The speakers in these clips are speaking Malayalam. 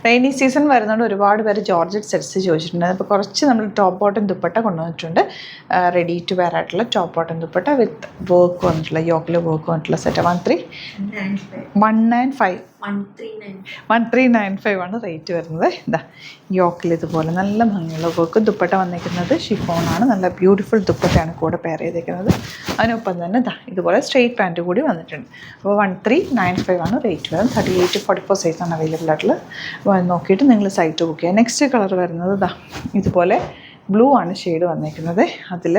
റെയിനി സീസൺ വരുന്നതുകൊണ്ട് ഒരുപാട് പേര് ജോർജറ്റ് സെറ്റ്സ് ചോദിച്ചിട്ടുണ്ട്. അപ്പോൾ കുറച്ച് നമ്മൾ ടോപ്പ് ബോട്ടം ദുപ്പട്ട കൊണ്ടുവന്നിട്ടുണ്ട്. റെഡി ടു വെയർ ആയിട്ടുള്ള ടോപ്പ് ബോട്ടം ദുപ്പട്ട വിത്ത് വർക്ക് വന്നിട്ടുള്ള യോക്കിൽ വർക്ക് വന്നിട്ടുള്ള സെറ്റ് 1395 ആണ് റേറ്റ് വരുന്നത്. ഇതാ യോക്കിൽ ഇതുപോലെ നല്ല ഭംഗിയുള്ള വർക്ക്. ദുപ്പട്ട വന്നിരിക്കുന്നത് ഷിഫോണാണ്. നല്ല ബ്യൂട്ടിഫുൾ ദുപ്പട്ടയാണ് കൂടെ പെയർ ചെയ്തേക്കുന്നത്. അതിനൊപ്പം തന്നെ ഇതുപോലെ സ്ട്രെയിറ്റ് പാൻറ്റ് കൂടി വന്നിട്ടുണ്ട്. അപ്പോൾ 1395 ആണ് റേറ്റ് വരുന്നത്. 38 to 44 സൈസാണ് അവൈലബിൾ ആയിട്ടുള്ളത്. അപ്പോൾ അത് നോക്കിയിട്ട് നിങ്ങൾ സൈറ്റ് ബുക്ക് ചെയ്യുക. നെക്സ്റ്റ് കളർ വരുന്നത് ഇതുപോലെ ബ്ലൂ ആണ് ഷെയ്ഡ് വന്നിരിക്കുന്നത്. അതിൽ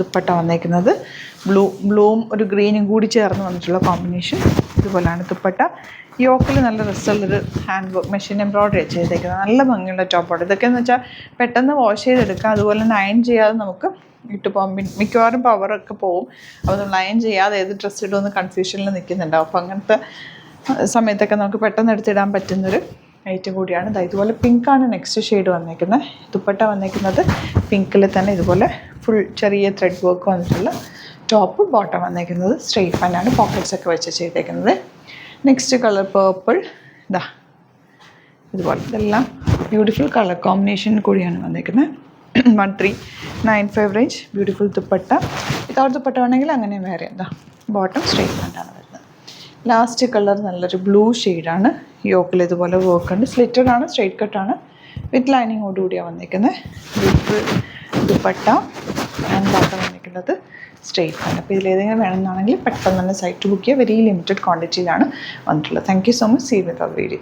ദുപ്പട്ട വന്നിരിക്കുന്നത് ബ്ലൂവും ഒരു ഗ്രീനും കൂടി ചേർന്ന് വന്നിട്ടുള്ള കോമ്പിനേഷൻ. ഇതുപോലെയാണ് ദുപ്പട്ട. യോക്കിൽ നല്ല രസമുള്ളൊരു ഹാൻഡ് വർക്ക് മെഷീൻ എംബ്രോയ്ഡറി ചെയ്തേക്കുന്നത്. നല്ല ഭംഗിയുള്ള ടോപ്പ് ബോട്ടം. ഇതൊക്കെയെന്ന് വെച്ചാൽ പെട്ടെന്ന് വാഷ് ചെയ്തെടുക്കാം. അതുപോലെ അയൺ ചെയ്യാതെ നമുക്ക് ഇട്ട് പോകാം. മിക്കവാറും പവറൊക്കെ പോവും. അപ്പോൾ നമ്മൾ അയൺ ചെയ്യാതെ ഏത് ഡ്രസ്സ് ഇടുമെന്ന് കൺഫ്യൂഷനിൽ നിൽക്കുന്നുണ്ടാവും. അപ്പോൾ അങ്ങനത്തെ സമയത്തൊക്കെ നമുക്ക് പെട്ടെന്ന് എടുത്തിടാൻ പറ്റുന്നൊരു ഐറ്റം കൂടിയാണ്. ഇതുപോലെ പിങ്കാണ് നെക്സ്റ്റ് ഷെയ്ഡ് വന്നിരിക്കുന്നത്. ദുപ്പട്ട വന്നിരിക്കുന്നത് പിങ്കിൽ തന്നെ ഇതുപോലെ ഫുൾ ചെറിയ ത്രെഡ് വർക്ക് വന്നിട്ടുള്ള ടോപ്പ്. ബോട്ടം വന്നിരിക്കുന്നത് സ്ട്രെയിറ്റ് പാൻ്റാണ്. പോക്കറ്റ്സൊക്കെ വെച്ച് ചെയ്തേക്കുന്നത്. Next colour purple. ഇതുപോലെ ഇതെല്ലാം ബ്യൂട്ടിഫുൾ കളർ കോമ്പിനേഷൻ കൂടിയാണ് വന്നിരിക്കുന്നത്. 1395 range. Beautiful dupatta. Without dupatta വേണമെങ്കിൽ അങ്ങനെ വേറെ ബോട്ടം സ്ട്രെയിറ്റ് പാൻ്റാണ് വരുന്നത്. ലാസ്റ്റ് കളർ നല്ലൊരു ബ്ലൂ ഷെയ്ഡാണ്. യോക്കിൽ ഇതുപോലെ വർക്ക് ഉണ്ട്. സ്ലിറ്റഡ് ആണ്, സ്ട്രെയിറ്റ് കട്ടാണ്, വിത്ത് ലൈനിങ്ങോടുകൂടിയാണ് വന്നിരിക്കുന്നത്. ബ്യൂട്ടിഫുൾ ദുപ്പട്ട ആൻഡ് ബോട്ടം വന്നിരിക്കുന്നത് സ്ട്രെയിറ്റ് ആണ്. അപ്പോൾ ഇതിലേതെങ്കിലും വേണമെന്നാണെങ്കിൽ പെട്ടെന്ന് തന്നെ സൈറ്റ് ബുക്ക് ചെയ്യുക. വെരി ലിമിറ്റഡ് ക്വാണ്ടിറ്റിയിലാണ് വന്നിട്ടുള്ളത്. Thank you so much. See with our video.